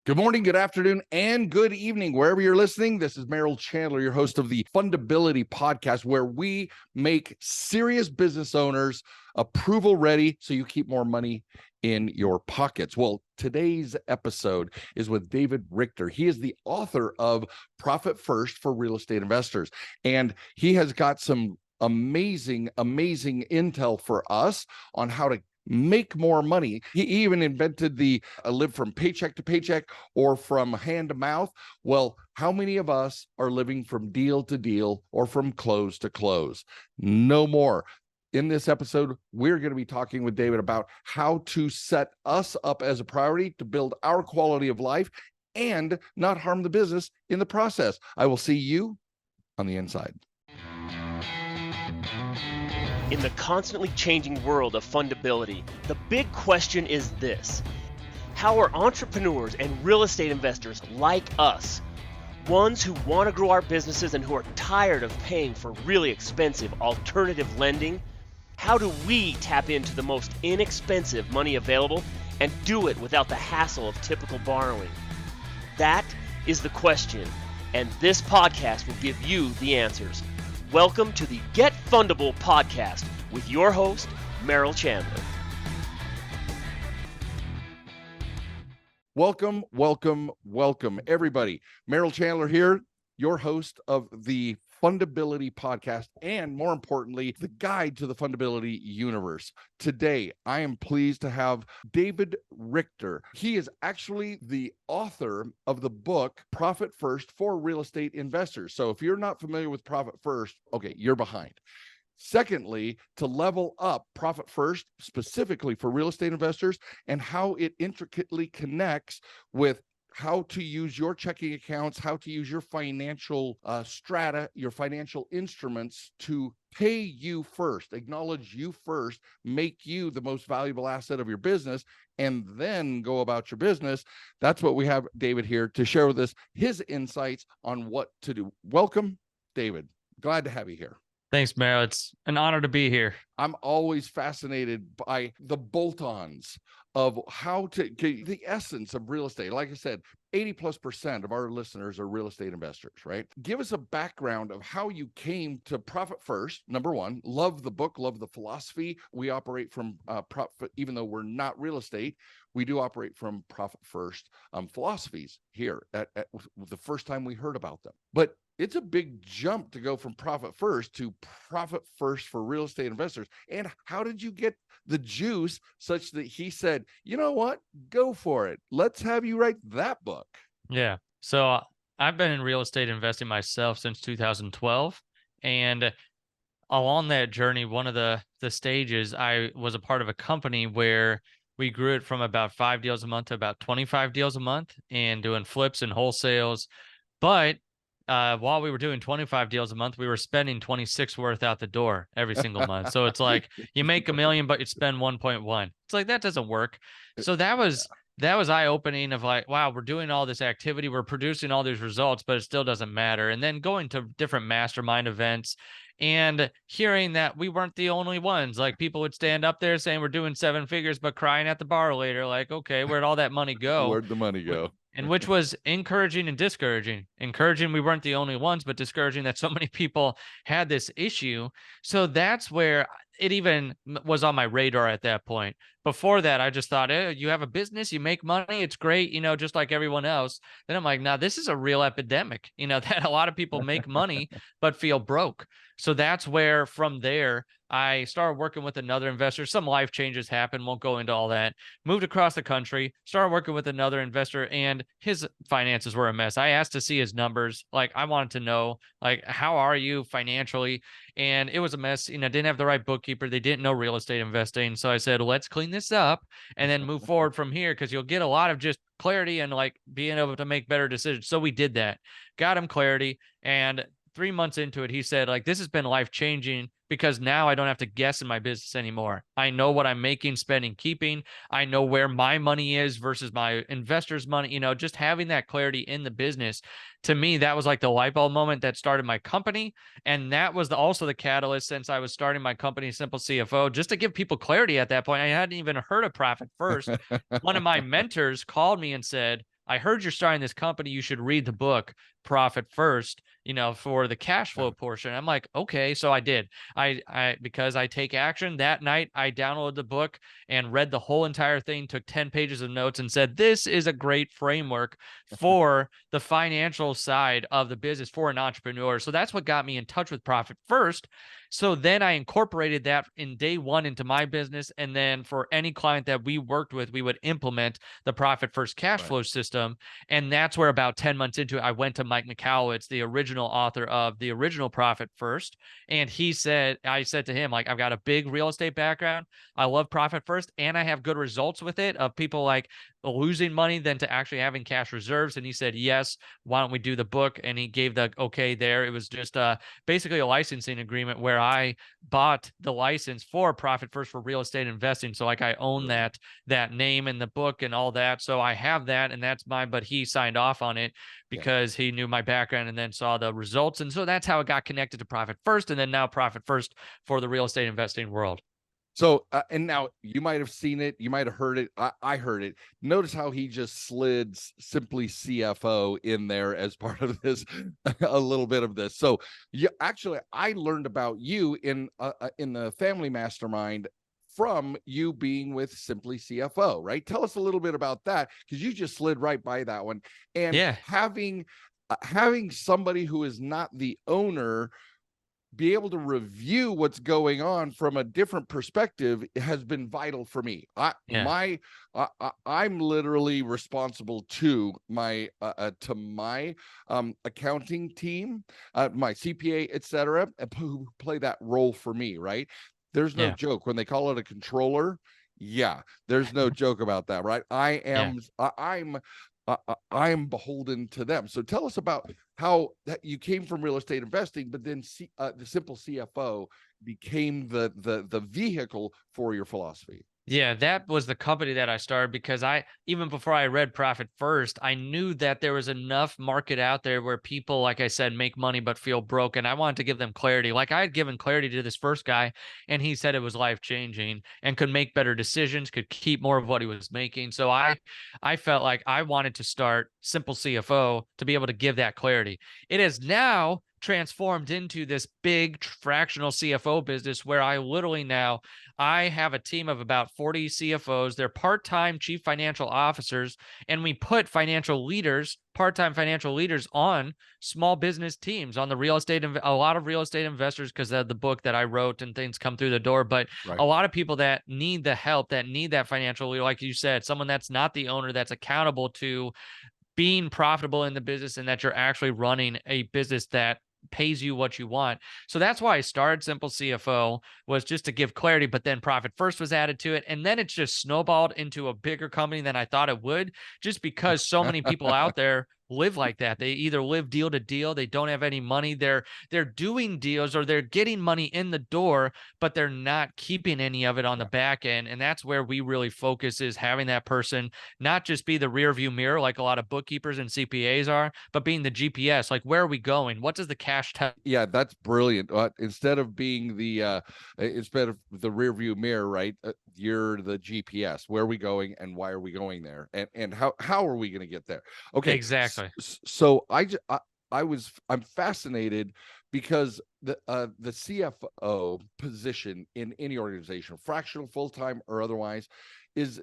Good morning, good afternoon, and good evening, wherever you're listening. This is Merrill Chandler, your host of the Fundability podcast, where we make serious business owners approval ready so you keep more money in your pockets. Well, today's episode is with David Richter. He is the author of Profit First for Real Estate Investors, and he has got some amazing intel for us on how to make more money. He even invented the live from paycheck to paycheck or from hand to mouth. Well, how many of us are living from deal to deal or from close to close? No more. In this episode, we're going to be talking with David about how to set us up as a priority to build our quality of life and not harm the business in the process. I will see you on the inside. In the constantly changing world of fundability, the big question is this: how are entrepreneurs and real estate investors like us, ones who want to grow our businesses and who are tired of paying for really expensive alternative lending, how do we tap into the most inexpensive money available and do it without the hassle of typical borrowing? That is the question, and this podcast will give you the answers. Welcome to the Get Fundable podcast with your host, Merrill Chandler. Welcome, everybody. Merrill Chandler here, your host of the Fundability podcast, and more importantly, the guide to the fundability universe. Today, I am pleased to have David Richter. He is actually the author of the book, Profit First for Real Estate Investors. So if you're not familiar with Profit First, okay, you're behind. Secondly, to level up Profit First specifically for real estate investors and how it intricately connects with how to use your checking accounts, how to use your financial strata, your financial instruments to pay you first, acknowledge you first, make you the most valuable asset of your business, and then go about your business. That's what we have David here to share with us, his insights on what to do. Welcome, David. Glad to have you here. Thanks, Merrill. It's an honor to be here. I'm always fascinated by the bolt-ons of how to the essence of real estate. Like I said, 80+% of our listeners are real estate investors, right? Give us a background of how you came to Profit First. Number one, love the book, love the philosophy. We operate from profit, even though we're not real estate, we do operate from Profit First philosophies here at the first time we heard about them. But it's a big jump to go from Profit First to Profit First for Real Estate Investors. And how did you get the juice such that he said, you know what, go for it. Let's have you write that book. Yeah. So I've been in real estate investing myself since 2012. And along that journey, one of the stages, I was a part of a company where we grew it from about 5 deals a month to about 25 deals a month and doing flips and wholesales. But while we were doing 25 deals a month, we were spending 26 worth out the door every single month. So it's like you make $1 million, but you spend 1.1. It's like, that doesn't work. So that was eye-opening of like, wow, we're doing all this activity, we're producing all these results, but it still doesn't matter. And then going to different mastermind events and hearing that we weren't the only ones. Like, people would stand up there saying we're doing 7 figures, but crying at the bar later, like, okay, where'd all that money go? Where'd the money go? And which was encouraging and discouraging. Encouraging, we weren't the only ones, but discouraging that so many people had this issue. So that's where it even was on my radar at that point. Before that, I just thought, you have a business, you make money, it's great, just like everyone else. Then I'm like, now this is a real epidemic, that a lot of people make money, but feel broke. So that's where, from there, I started working with another investor. Some life changes happened, won't go into all that. Moved across the country, started working with another investor, and his finances were a mess. I asked to see his numbers. Like, I wanted to know, like, how are you financially? And it was a mess. Didn't have the right bookkeeper. They didn't know real estate investing. So I said, let's clean this up and then move forward from here, because you'll get a lot of just clarity and like being able to make better decisions. So we did that, got him clarity. And 3 months into it, he said, like, this has been life-changing because now I don't have to guess in my business anymore. I know what I'm making, spending, keeping. I know where my money is versus my investors' money. Just having that clarity in the business, to me, that was like the light bulb moment that started my company. And that was also the catalyst, since I was starting my company, Simple CFO, just to give people clarity at that point. I hadn't even heard of Profit First. One of my mentors called me and said, I heard you're starting this company. You should read the book Profit First, for the cash flow portion. I'm like, okay. So I did. Because I take action that night, I downloaded the book and read the whole entire thing, took 10 pages of notes and said, this is a great framework for the financial side of the business for an entrepreneur. So that's what got me in touch with Profit First. So then I incorporated that in day one into my business. And then for any client that we worked with, we would implement the Profit First cash flow system. And that's where about 10 months into it, I went to Mike McCallowitz, the original author of the original Profit First. And I said to him, like, I've got a big real estate background. I love Profit First, and I have good results with it of people like losing money than to actually having cash reserves. And he said, yes, why don't we do the book? And he gave the okay there. It was just basically a licensing agreement where I bought the license for Profit First for real estate investing. So like I own that name in the book and all that. So I have that, and that's mine, but he signed off on it because he knew my background and then saw the results. And so that's how it got connected to Profit First, and then now Profit First for the real estate investing world. So, and now you might have seen it, you might have heard it. I heard it. Notice how he just slid Simply CFO in there as part of this, a little bit of this. So, actually, I learned about you in the family mastermind from you being with Simply CFO, right? Tell us a little bit about that, because you just slid right by that one. And having somebody who is not the owner be able to review what's going on from a different perspective has been vital for me. I'm literally responsible to my accounting team, my CPA, etc., who play that role for me, right? There's no joke when they call it a controller. There's no joke about that, right? I'm beholden to them. So tell us about how that you came from real estate investing, but then the Simple CFO became the vehicle for your philosophy. Yeah, that was the company that I started because even before I read Profit First, I knew that there was enough market out there where people, like I said, make money but feel broke. And I wanted to give them clarity. Like I had given clarity to this first guy, and he said it was life-changing and could make better decisions, could keep more of what he was making. So I felt like I wanted to start Simple CFO to be able to give that clarity. It has now transformed into this big fractional CFO business where I have a team of about 40 CFOs. They're part-time chief financial officers, and we put part-time financial leaders on small business teams on the real estate, a lot of real estate investors, because of the book that I wrote and things come through the door. But a lot of people that need the help, that need that financial leader, like you said, someone that's not the owner, that's accountable to being profitable in the business, and that you're actually running a business that pays you what you want. So that's why I started Simple CFO, was just to give clarity, but then Profit First was added to it. And then it's just snowballed into a bigger company than I thought it would, just because so many people out there live like that. They either live deal to deal, they don't have any money, they're doing deals or they're getting money in the door, but they're not keeping any of it on the back end. And that's where we really focus, is having that person not just be the rear view mirror like a lot of bookkeepers and CPAs are, but being the GPS. Like, where are we going? What does the cash tell? Yeah, that's brilliant. Instead of being instead of the rear view mirror, right? You're the GPS. Where are we going, and why are we going there, and how are we going to get there? Okay, exactly. So I'm fascinated because the CFO position in any organization, fractional, full-time, or otherwise, is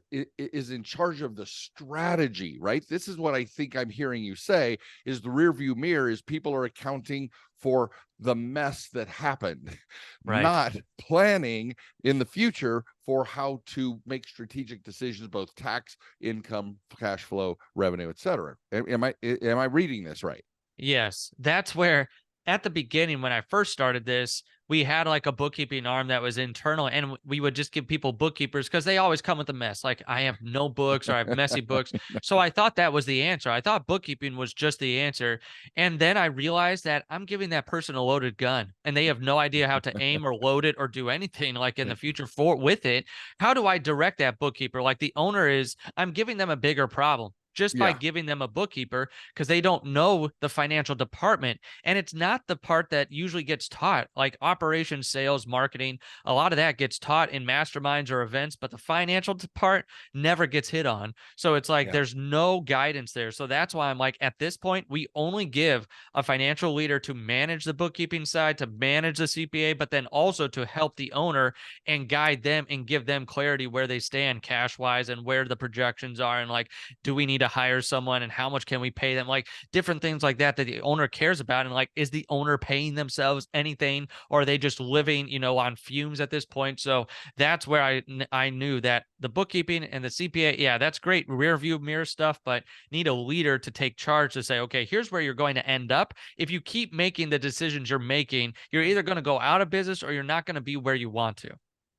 in charge of the strategy, right? This is what I think I'm hearing you say, is the rear view mirror is people are accounting for the mess that happened, not planning in the future for how to make strategic decisions, both tax, income, cash flow, revenue, etc. Am I reading this right? Yes, that's where at the beginning, when I first started this, we had like a bookkeeping arm that was internal, and we would just give people bookkeepers because they always come with a mess. Like, I have no books, or I have messy books. So I thought that was the answer. I thought bookkeeping was just the answer. And then I realized that I'm giving that person a loaded gun, and they have no idea how to aim or load it or do anything like in the future with it. How do I direct that bookkeeper? Like, the owner I'm giving them a bigger problem. just by giving them a bookkeeper, because they don't know the financial department. And it's not the part that usually gets taught, like operations, sales, marketing. A lot of that gets taught in masterminds or events, but the financial part never gets hit on. So it's like there's no guidance there. So that's why I'm like, at this point, we only give a financial leader to manage the bookkeeping side, to manage the CPA, but then also to help the owner and guide them and give them clarity where they stand cash wise and where the projections are. And like, do we need to hire someone and how much can we pay them? Like different things like that the owner cares about. And like, is the owner paying themselves anything, or are they just living, on fumes at this point? So that's where I knew that the bookkeeping and the CPA, that's great rear view mirror stuff, but need a leader to take charge to say, okay, here's where you're going to end up. If you keep making the decisions you're making, you're either going to go out of business or you're not going to be where you want to.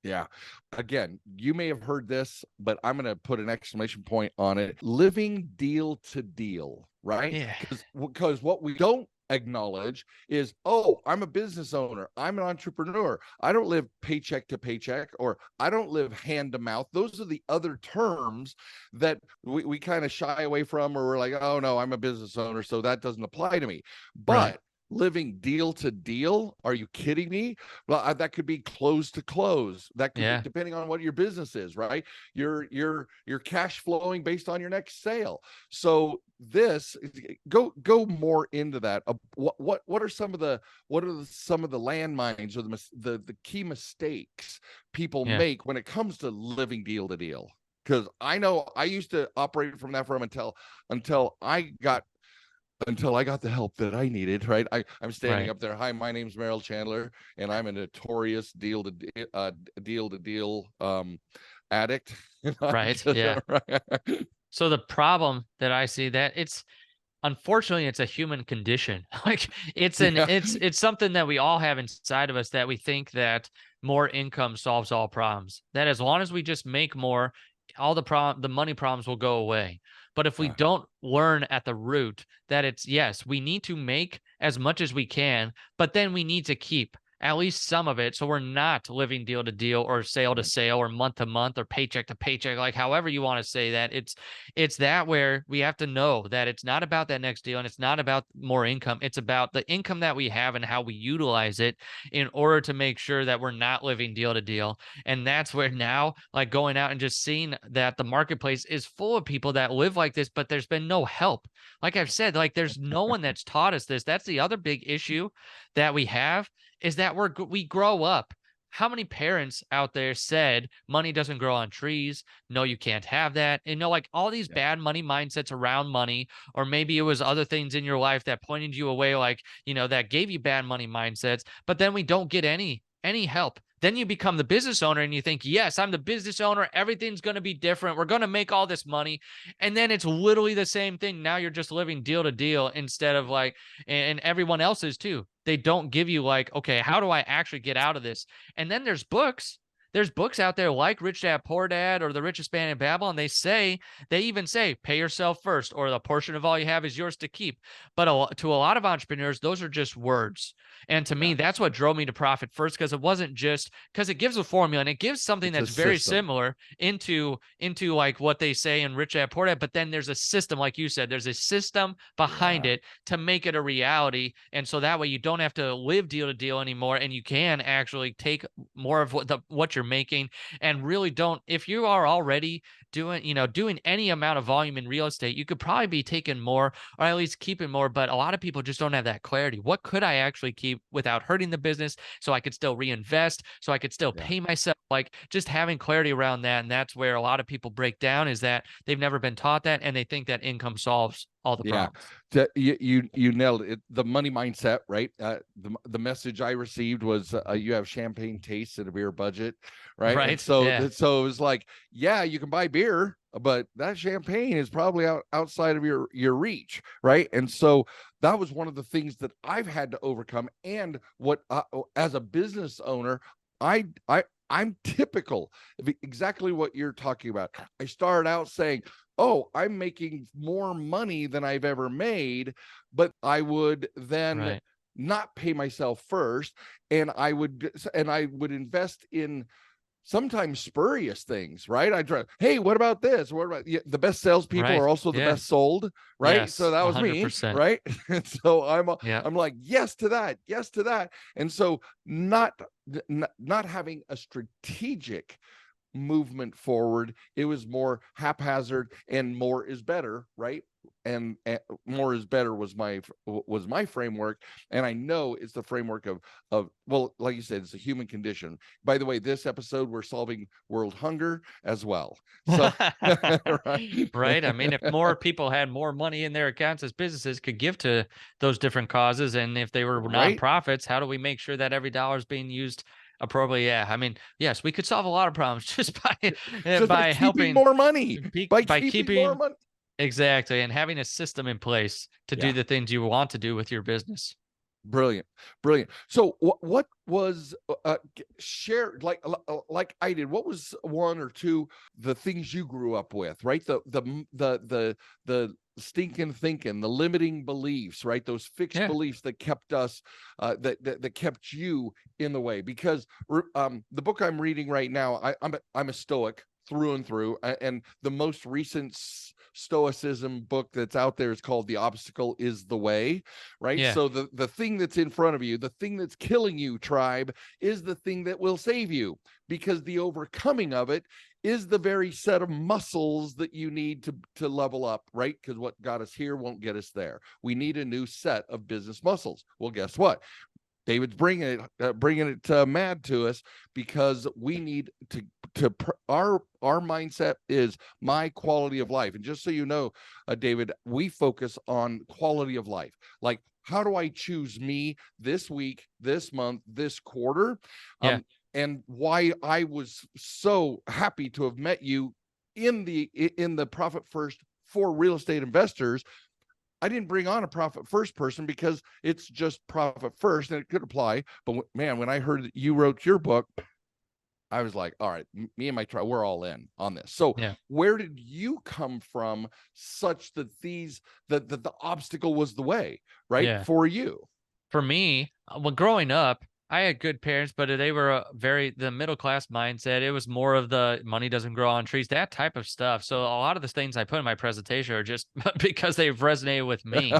Yeah. Again, you may have heard this, but I'm going to put an exclamation point on it. Living deal to deal, right? Yeah. Because what we don't acknowledge is, oh, I'm a business owner. I'm an entrepreneur. I don't live paycheck to paycheck, or I don't live hand to mouth. Those are the other terms that we kind of shy away from, or we're like, oh no, I'm a business owner, so that doesn't apply to me. But Right. living deal to deal, are you kidding me? Well, that could be close to close. That could be depending on what your business is, right? Your cash flowing based on your next sale. So this go more into that. What are some of the landmines or the key mistakes people make when it comes to living deal to deal? Because I know I used to operate from that firm until I got the help that I needed, right? I'm standing up there. Hi, my name's Merrill Chandler, and I'm a notorious deal to deal addict. Right. Yeah. So the problem that I see, that unfortunately it's a human condition. Like it's something that we all have inside of us, that we think that more income solves all problems. That as long as we just make more, all the money problems will go away. But if we don't learn at the root that it's, yes, we need to make as much as we can, but then we need to keep at least some of it, so we're not living deal to deal or sale to sale or month to month or paycheck to paycheck, like however you want to say that. It's that where we have to know that it's not about that next deal and it's not about more income. It's about the income that we have and how we utilize it in order to make sure that we're not living deal to deal. And that's where now, like going out and just seeing that the marketplace is full of people that live like this, but there's been no help. Like I've said, like there's no one that's taught us this. That's the other big issue that we have, is that we grow up. How many parents out there said money doesn't grow on trees? No, you can't have that. And like all these bad money mindsets around money, or maybe it was other things in your life that pointed you away, like, that gave you bad money mindsets, but then we don't get any help. Then you become the business owner and you think, yes, I'm the business owner. Everything's going to be different. We're going to make all this money. And then it's literally the same thing. Now you're just living deal to deal instead of like, and everyone else is too. They don't give you like, okay, how do I actually get out of this? And then there's books. There's books out there like Rich Dad Poor Dad or The Richest Man in Babylon. They even say, pay yourself first, or the portion of all you have is yours to keep. But to a lot of entrepreneurs, those are just words. And to me, that's what drove me to Profit First, because it wasn't just because it gives a formula and it gives something that's very similar into like what they say in Rich Dad Poor Dad. But then there's a system, like you said, there's a system behind it to make it a reality. And so that way you don't have to live deal to deal anymore, and you can actually take more of what you're making, and really don't, if you are already doing any amount of volume in real estate, you could probably be taking more, or at least keeping more. But a lot of people just don't have that clarity. What could I actually keep without hurting the business, so I could still reinvest, so I could still pay myself? Like just having clarity around that. And that's where a lot of people break down, is that they've never been taught that, and they think that income solves all the problems. You nailed it. The money mindset, right? The message I received was you have champagne tastes and a beer budget, right? Right. And so it was like, you can buy beer, but that champagne is probably outside of your reach, right? And so that was one of the things that I've had to overcome. And what as a business owner, I'm typical of exactly what you're talking about. I started out saying, oh, I'm making more money than I've ever made, but I would then not pay myself first, and I would invest in sometimes spurious things, right? I try, hey, what about this? What about the best salespeople Right. are also the Yeah. best sold, right? Yes. So that was me, 100%. right? And so Yeah. I'm like, yes to that, yes to that. And so not having a strategic movement forward, it was more haphazard, and more is better, right? And more is better was my framework, and I know it's the framework of well, like you said, it's a human condition. By the way, this episode we're solving world hunger as well. So right. Right. I mean, if more people had more money in their accounts as businesses could give to those different causes, and if they were Right. nonprofits, how do we make sure that every dollar is being used appropriately? Yeah. I mean, yes, we could solve a lot of problems just Just by by keeping helping more money, by by keeping more keeping money. exactly, and having a system in place to do Yeah. the things you want to do with your business. Brilliant, brilliant. So what was shared, like I did? What was one or two the things you grew up with? Right, the stinking thinking, the limiting beliefs, right? Those fixed Yeah. beliefs that kept us, that kept you in the way. Because the book I'm reading right now, I'm a Stoic through and through, and the most recent Stoicism book that's out there is called The Obstacle is the Way, right? Yeah. So the thing that's in front of you, the thing that's killing you, tribe, is the thing that will save you, because the overcoming of it is the very set of muscles that you need to level up, right? Because what got us here won't get us there. We need a new set of business muscles. Well, guess what? David's bringing it mad to us, because we need our mindset is my quality of life. And just so you know, David, we focus on quality of life. Like, how do I choose me this week, this month, this quarter? Yeah. And why I was so happy to have met you in the Profit First for real estate investors. I didn't bring on a profit first person because it's just profit first, and it could apply. But man, when I heard that you wrote your book, I was like, all right, me and my tribe, we're all in on this. So Yeah. where did you come from such that the obstacle was the way, right? Yeah. For you? For me, well, growing up, I had good parents, but they were the middle class mindset. It was more of the money doesn't grow on trees, that type of stuff. So a lot of the things I put in my presentation are just because they've resonated with me,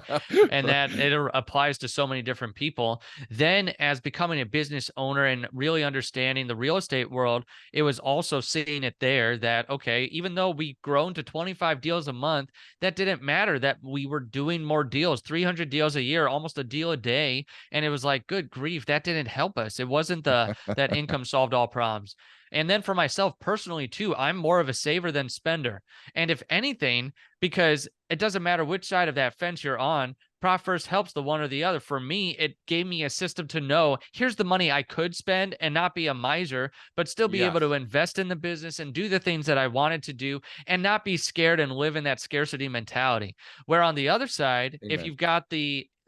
and that it applies to so many different people. Then, as becoming a business owner and really understanding the real estate world, it was also seeing it there that, okay, even though we grown to 25 deals a month, that didn't matter, that we were doing more deals, 300 deals a year, almost a deal a day. And it was like, good grief, that didn't help us. It wasn't that income solved all problems. And then for myself personally too, I'm more of a saver than spender. And if anything, because it doesn't matter which side of that fence you're on, Profit First helps the one or the other. For me, it gave me a system to know, here's the money I could spend and not be a miser, but still be able to invest in the business and do the things that I wanted to do, and not be scared and live in that scarcity mentality. Where on the other side, Amen. if you've got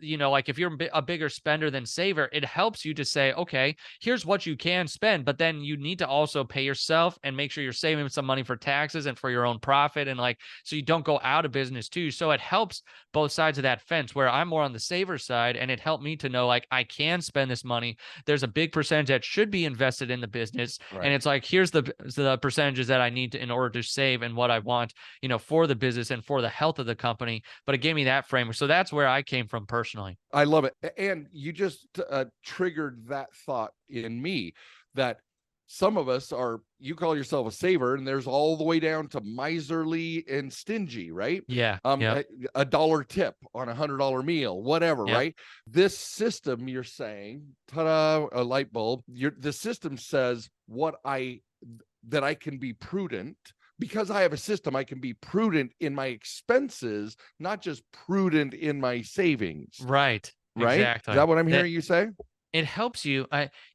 like if you're a bigger spender than saver, it helps you to say, okay, here's what you can spend, but then you need to also pay yourself and make sure you're saving some money for taxes and for your own profit, and so you don't go out of business too. So it helps both sides of that fence, where I'm more on the saver side, and it helped me to know, like, I can spend this money. There's a big percentage that should be invested in the business. Right. And it's like, here's the percentages that I need to, in order to save and what I want, for the business and for the health of the company. But it gave me that framework. So that's where I came from personally. I love it. And you just triggered that thought in me, that some of us you call yourself a saver, and there's all the way down to miserly and stingy, right? Yeah. A dollar tip on $100 meal, whatever, right? This system, you're saying, ta-da, a light bulb. The system says that I can be prudent. Because I have a system, I can be prudent in my expenses, not just prudent in my savings. Right. Exactly. Is that what I'm hearing you say? It helps you.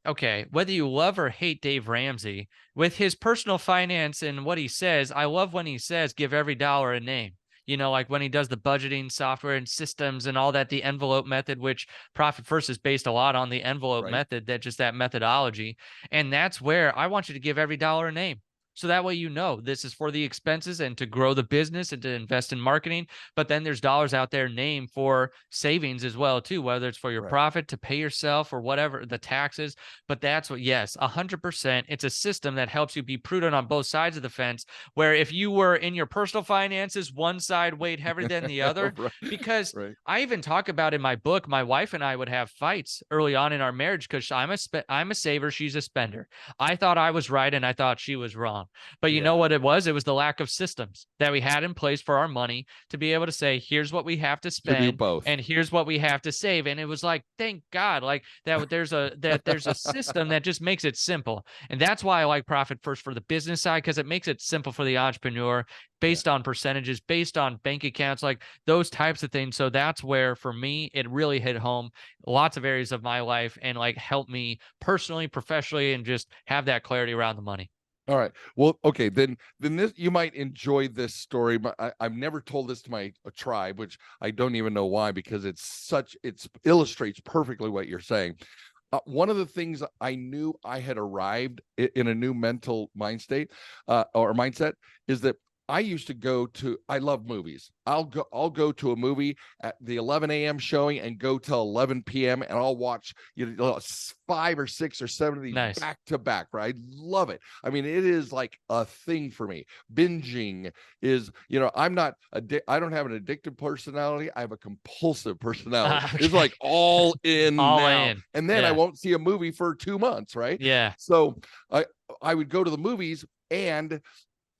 Okay. Whether you love or hate Dave Ramsey, with his personal finance and what he says, I love when he says, give every dollar a name. Like when he does the budgeting software and systems and all that, the envelope method, which Profit First is based a lot on the envelope method, that methodology. And that's where I want you to give every dollar a name. So that way, this is for the expenses and to grow the business and to invest in marketing. But then there's dollars out there named for savings as well, too, whether it's for your Right. profit, to pay yourself, or whatever, the taxes. But that's what, yes, 100%. It's a system that helps you be prudent on both sides of the fence, where if you were in your personal finances, one side weighed heavier than the other. Right. Because Right. I even talk about in my book, my wife and I would have fights early on in our marriage because I'm a saver, she's a spender. I thought I was right and I thought she was wrong. But you know Yeah. what it was? It was the lack of systems that we had in place for our money to be able to say, here's what we have to To do spend both. and here's what we have to save. And it was like, thank God, like that there's a system that just makes it simple. And that's why I like Profit First for the business side, because it makes it simple for the entrepreneur, based on percentages, based on bank accounts, like those types of things. So that's where, for me, it really hit home lots of areas of my life and like helped me personally, professionally, and just have that clarity around the money. All right. Well, okay, then this, you might enjoy this story, but I've never told this to my tribe, which I don't even know why, because it illustrates perfectly what you're saying. One of the things I knew I had arrived in a new mental mind state or mindset is that I used to I love movies. I'll go to a movie at the 11 a.m. showing and go till 11 p.m. and I'll watch 5 or 6 or 7 of these back to back. Right? I love it. I mean, it is like a thing for me. Binging is, I don't have an addictive personality. I have a compulsive personality. Okay. It's like all in all now. in. And then I won't see a movie for 2 months. Right? Yeah. So I would go to the movies, and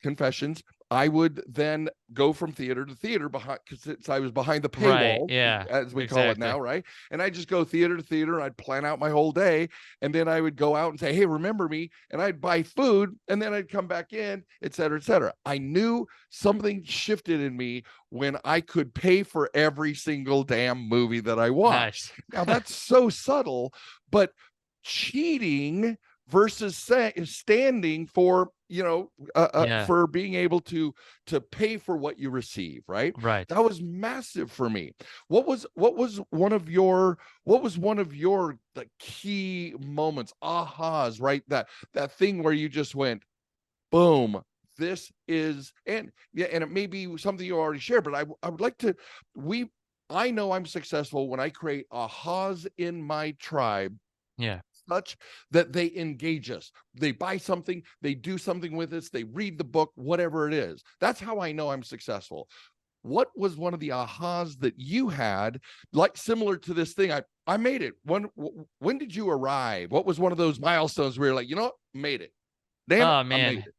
confessions, I would then go from theater to theater since I was behind the paywall, as we call it now, right? And I just go theater to theater, and I'd plan out my whole day, and then I would go out and say, hey, remember me, and I'd buy food, and then I'd come back in, et cetera, et cetera. I knew something shifted in me when I could pay for every single damn movie that I watched. Nice. Now, that's so subtle, but cheating versus standing for for being able to pay for what you receive, right? That was massive for me. What was one of your the key moments, ahas, right? That thing where you just went, boom, this is, and it may be something you already shared, but I would like to, I know I'm successful when I create ahas in my tribe. Yeah. Such that they engage us. They buy something, they do something with us, they read the book, whatever it is. That's how I know I'm successful. What was one of the ahas that you had, like similar to this thing? I made it. When did you arrive? What was one of those milestones where you're like, made it? Damn it, man. I made it.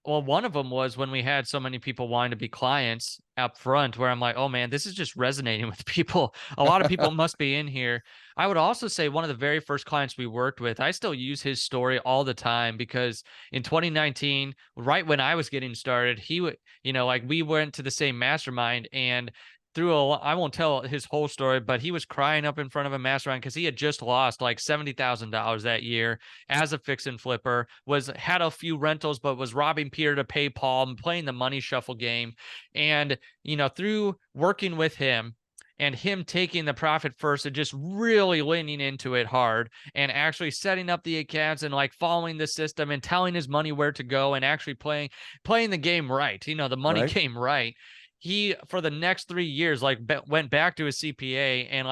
Well, one of them was when we had so many people wanting to be clients up front, where I'm like, oh man, this is just resonating with people. A lot of people must be in here. I would also say one of the very first clients we worked with, I still use his story all the time, because in 2019, right when I was getting started, he would, we went to the same mastermind, and I won't tell his whole story, but he was crying up in front of a mastermind because he had just lost like $70,000 that year as a fix and flipper, had a few rentals, but was robbing Peter to pay Paul and playing the money shuffle game. And, through working with him and him taking the Profit First and just really leaning into it hard and actually setting up the accounts and like following the system and telling his money where to go and actually playing the game right, the money game right. He, for the next 3 years, went back to his CPA and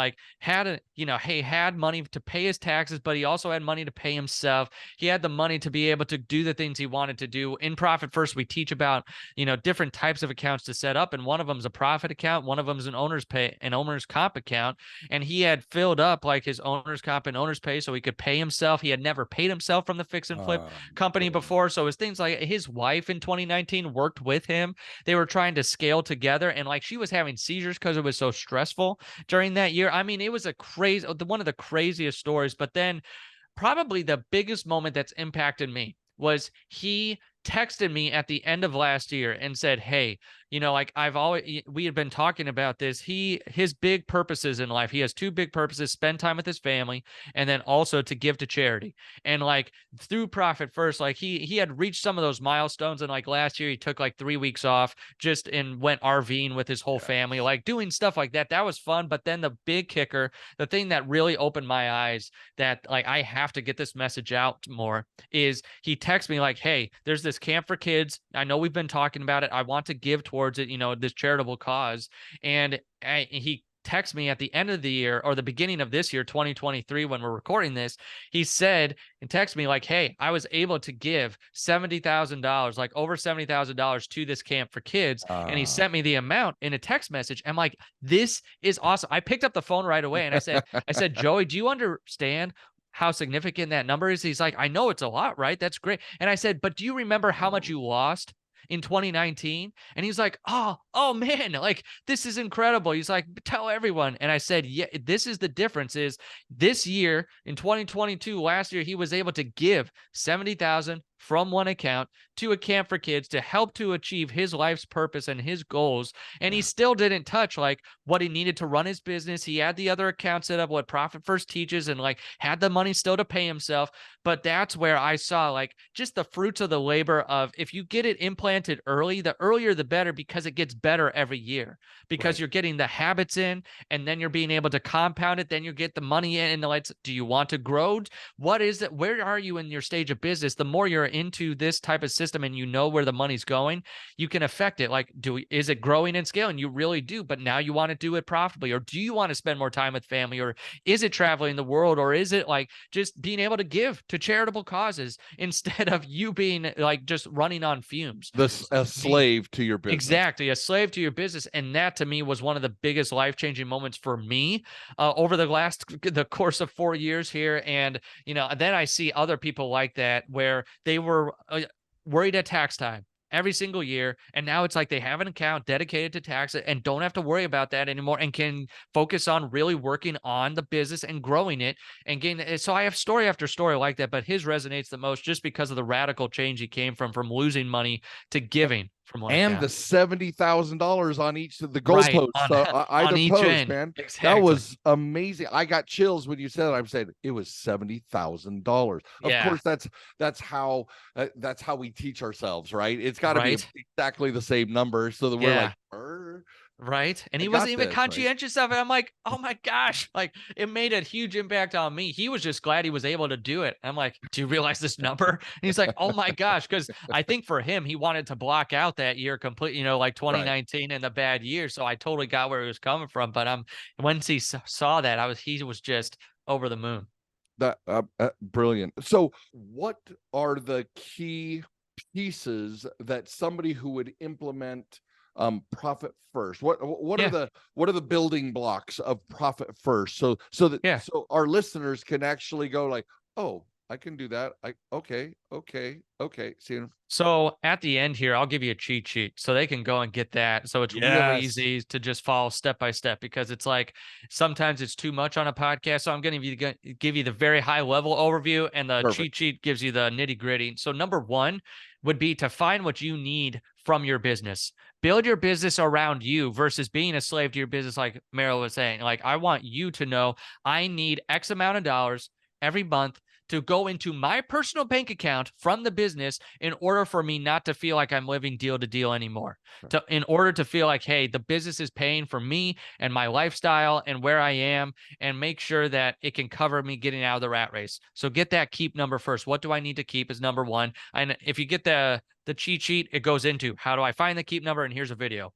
had money to pay his taxes, but he also had money to pay himself. He had the money to be able to do the things he wanted to do. In Profit First, we teach about, different types of accounts to set up. And one of them is a profit account. One of them is an owner's comp account. And he had filled up like his owner's comp and owner's pay so he could pay himself. He had never paid himself from the fix and flip company before. So it was things like his wife in 2019 worked with him. They were trying to scale together, and like she was having seizures because it was so stressful during that year. I mean, it was one of the craziest stories. But then probably the biggest moment that's impacted me was he texted me at the end of last year and said, hey, like we had been talking about this. His big purposes in life, he has two big purposes: spend time with his family, and then also to give to charity. And like through Profit First, like he had reached some of those milestones. And like last year, he took like 3 weeks off just and went RVing with his whole family, like doing stuff like that. That was fun. But then the big kicker, the thing that really opened my eyes, that like I have to get this message out more, is he texts me like, hey, there's this camp for kids. I know we've been talking about it. I want to give towards it, this charitable cause. And he texted me at the end of the year, or the beginning of this year, 2023, when we're recording this. He said and texted me like, hey, I was able to give $70,000, like over $70,000 to this camp for kids. And he sent me the amount in a text message. I'm like, this is awesome. I picked up the phone right away and I said, Joey, do you understand how significant that number is? He's like, I know it's a lot, right? That's great. And I said, but do you remember how much you lost in 2019? And he's like, oh man, like this is incredible. He's like, tell everyone. And I said, yeah, this is the difference. Is this year in 2022, last year, he was able to give 70,000 from one account to a camp for kids to help to achieve his life's purpose and his goals. And he still didn't touch like what he needed to run his business. He had the other account set up, what Profit First teaches, and like had the money still to pay himself. But that's where I saw like just the fruits of the labor of, if you get it implanted early, the earlier the better, because it gets better every year, because you're getting the habits in, and then you're being able to compound it. Then you get the money in, and like, do you want to grow? What is it? Where are you in your stage of business? The more you're into this type of system and you know where the money's going, you can affect it. Like, is it growing and scaling? You really do, but now you want to do it profitably. Or do you want to spend more time with family? Or is it traveling the world? Or is it like just being able to give to charitable causes instead of you being like just running on fumes? A slave to your business. Exactly, a slave to your business. And that to me was one of the biggest life-changing moments for me over the course of 4 years here. And then I see other people like that, where they were worried at tax time every single year, and now it's like they have an account dedicated to tax and don't have to worry about that anymore, and can focus on really working on the business and growing it and getting it. So I have story after story like that, but his resonates the most just because of the radical change he came from losing money to giving from one and account. the $70,000 on each of the goalposts, on each post, end, man. exactly. That was amazing. I got chills when you said it. I'm saying it was $70,000. Of course, that's how we teach ourselves, right? It's got to be exactly the same number, so that we're like, right. And he wasn't even conscientious of it. I'm like, oh my gosh, like it made a huge impact on me. He was just glad he was able to do it. I'm like, do you realize this number? And he's like, oh my gosh. Cause I think for him, he wanted to block out that year completely, like 2019 and the bad year. So I totally got where he was coming from. But once he saw that, he was just over the moon. That brilliant. So what are the key pieces that somebody who would implement Profit First, what are the building blocks of Profit First, so our listeners can actually go like, oh, I can do that. Okay. See. So at the end here, I'll give you a cheat sheet so they can go and get that. So it's really easy to just follow step by step, because it's like sometimes it's too much on a podcast. So I'm going to give you the very high level overview, and the cheat sheet gives you the nitty gritty. So number one would be to find what you need from your business. Build your business around you versus being a slave to your business. Like Meryl was saying, like, I want you to know I need X amount of dollars every month to go into my personal bank account from the business in order for me not to feel like I'm living deal to deal anymore. In order to feel like, hey, the business is paying for me and my lifestyle and where I am, and make sure that it can cover me getting out of the rat race. So get that keep number first. What do I need to keep is number one. And if you get the cheat sheet, it goes into how do I find the keep number, and here's a video.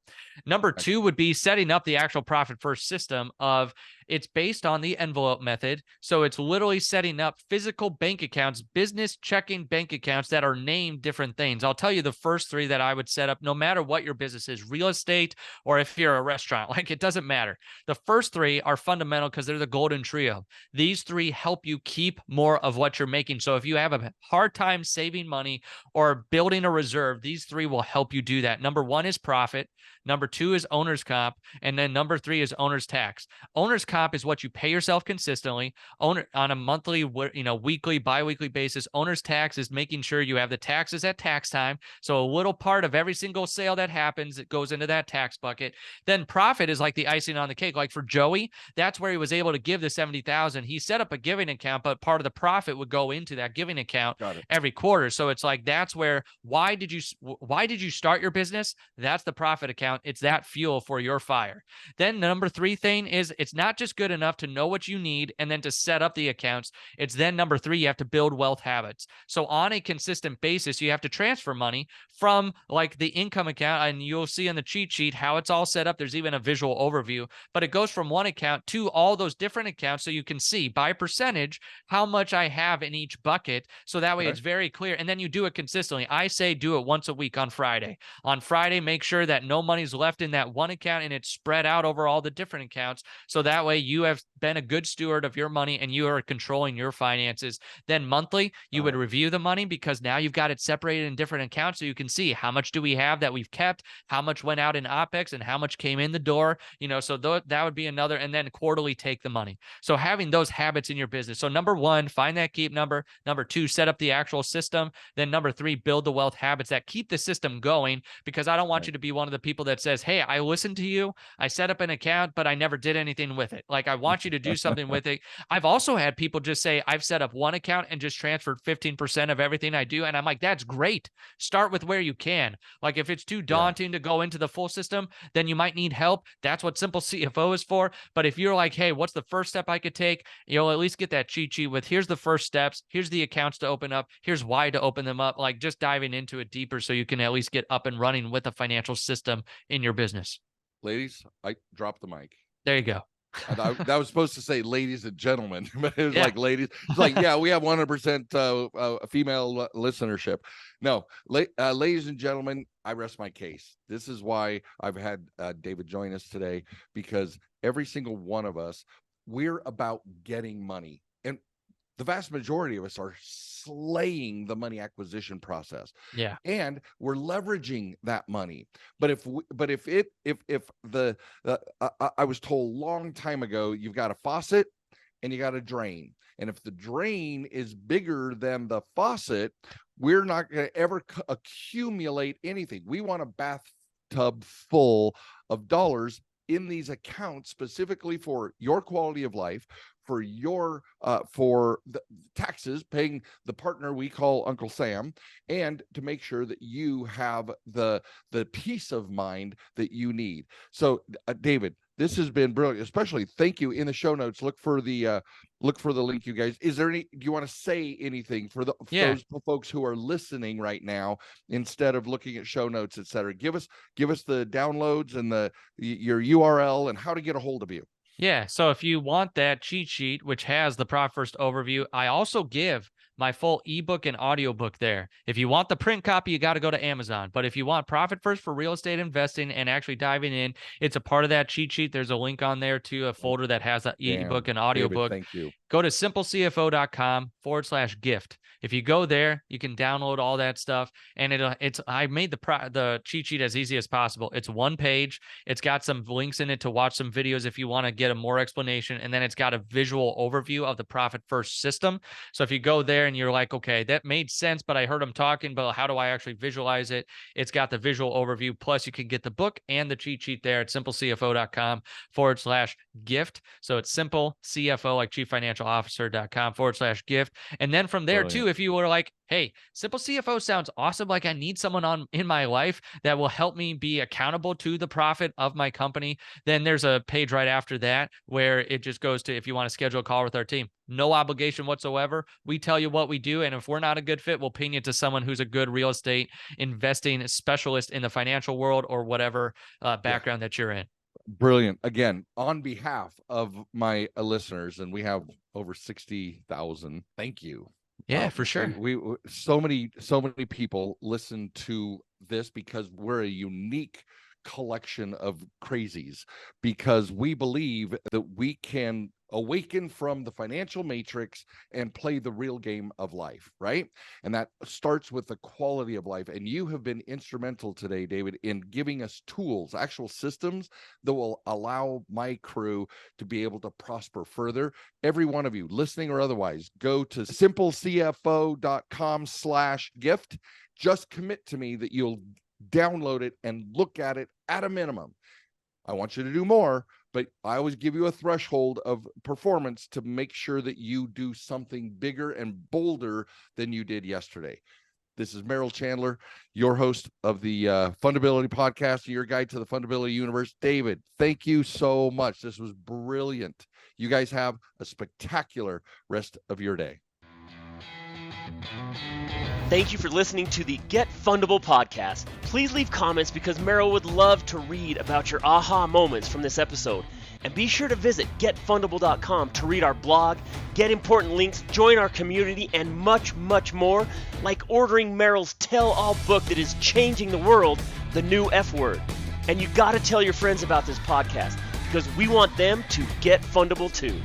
Number two would be setting up the actual Profit First system of, it's based on the envelope method. So it's literally setting up physical bank accounts, business checking bank accounts that are named different things. I'll tell you the first three that I would set up, no matter what your business is, real estate, or if you're a restaurant, like it doesn't matter. The first three are fundamental because they're the golden trio. These three help you keep more of what you're making. So if you have a hard time saving money or building a reserve, these three will help you do that. Number one is profit. Number two is owner's comp. And then number three is owner's tax. Owner's comp is what you pay yourself consistently on a monthly, weekly, biweekly basis. Owner's tax is making sure you have the taxes at tax time. So a little part of every single sale that happens, it goes into that tax bucket. Then profit is like the icing on the cake. Like for Joey, that's where he was able to give the 70,000. He set up a giving account, but part of the profit would go into that giving account every quarter. So it's like, that's where, why did you start your business? That's the profit account. It's that fuel for your fire. Then the number three thing is, it's not just good enough to know what you need and then to set up the accounts. It's then number three, you have to build wealth habits. So on a consistent basis, you have to transfer money from like the income account, and you'll see in the cheat sheet how it's all set up. There's even a visual overview, but it goes from one account to all those different accounts, so you can see by percentage how much I have in each bucket. So that way it's very clear. And then you do it consistently. I say do it once a week on Friday. On Friday, make sure that no money's left in that one account and it's spread out over all the different accounts. So that way you have been a good steward of your money and you are controlling your finances. Then monthly, you would review the money, because now you've got it separated in different accounts, so you can see how much do we have that we've kept, how much went out in OpEx, and how much came in the door. So that would be another. And then quarterly, take the money. So having those habits in your business. So number one, find that keep number. Number two, set up the actual system. Then number three, build the wealth habits that keep the system going, because I don't want you to be one of the people that says, hey, I listened to you, I set up an account, but I never did anything with it. Like, I want you to do something with it. I've also had people just say, I've set up one account and just transferred 15% of everything I do. And I'm like, that's great. Start with where you can. Like, if it's too daunting to go into the full system, then you might need help. That's what Simple CFO is for. But if you're like, hey, what's the first step I could take? You'll at least get that cheat sheet with, here's the first steps, here's the accounts to open up, here's why to open them up. Like, just diving into it deeper so you can at least get up and running with a financial system in your business. Ladies, I dropped the mic. There you go. That was supposed to say ladies and gentlemen, but it was like ladies. It's like, yeah, we have 100% female listenership. No, ladies and gentlemen, I rest my case. This is why I've had David join us today, because every single one of us, we're about getting money. And the vast majority of us are slaying the money acquisition process. Yeah. And we're leveraging that money. But if I was told a long time ago, you've got a faucet and you got a drain. And if the drain is bigger than the faucet, we're not going to ever accumulate anything. We want a bathtub full of dollars in these accounts, specifically for your quality of life, for your for the taxes, paying the partner we call Uncle Sam, and to make sure that you have the peace of mind that you need. So David, this has been brilliant. Especially thank you. In the show notes, look for the link, you guys. Is there do you want to say anything for those folks who are listening right now, instead of looking at show notes, etc.? Give us the downloads and your URL and how to get a hold of you. Yeah. So if you want that cheat sheet, which has the Profit First overview, I also give my full ebook and audiobook there. If you want the print copy, you got to go to Amazon. But if you want Profit First for real estate investing and actually diving in, it's a part of that cheat sheet. There's a link on there to a folder that has an ebook and audiobook. David, thank you. Go to simplecfo.com/gift. If you go there, you can download all that stuff. And I made the cheat sheet as easy as possible. It's one page. It's got some links in it to watch some videos if you want to get a more explanation. And then it's got a visual overview of the Profit First system. So if you go there and you're like, okay, that made sense, but I heard them talking, but how do I actually visualize it? It's got the visual overview. Plus you can get the book and the cheat sheet there at simplecfo.com/gift. So it's simple CFO, like Chief Financial Officer.com/gift. And then from there too, if you were like, hey, Simple CFO sounds awesome, like I need someone in my life that will help me be accountable to the profit of my company, then there's a page right after that where it just goes to, if you want to schedule a call with our team, no obligation whatsoever. We tell you what we do, and if we're not a good fit, we'll ping you to someone who's a good real estate investing specialist in the financial world or whatever background that you're in. Brilliant. Again, on behalf of my listeners, and we have over 60,000, thank you. Yeah, for sure. We so many people listen to this because we're a unique collection of crazies, because we believe that we can awaken from the financial matrix and play the real game of life, right? And that starts with the quality of life. And you have been instrumental today, David, in giving us tools, actual systems that will allow my crew to be able to prosper further. Every one of you, listening or otherwise, go to simplecfo.com/gift. Just commit to me that you'll download it and look at it at a minimum. I want you to do more, but I always give you a threshold of performance to make sure that you do something bigger and bolder than you did yesterday. This is Merrill Chandler, your host of the Fundability Podcast, your guide to the Fundability universe. David, thank you so much. This was brilliant. You guys have a spectacular rest of your day. Thank you for listening to the Get Fundable podcast. Please leave comments because Merrill would love to read about your aha moments from this episode. And be sure to visit getfundable.com to read our blog, get important links, join our community, and much, much more, like ordering Merrill's tell-all book that is changing the world, The New F Word. And you gotta tell your friends about this podcast because we want them to get fundable too.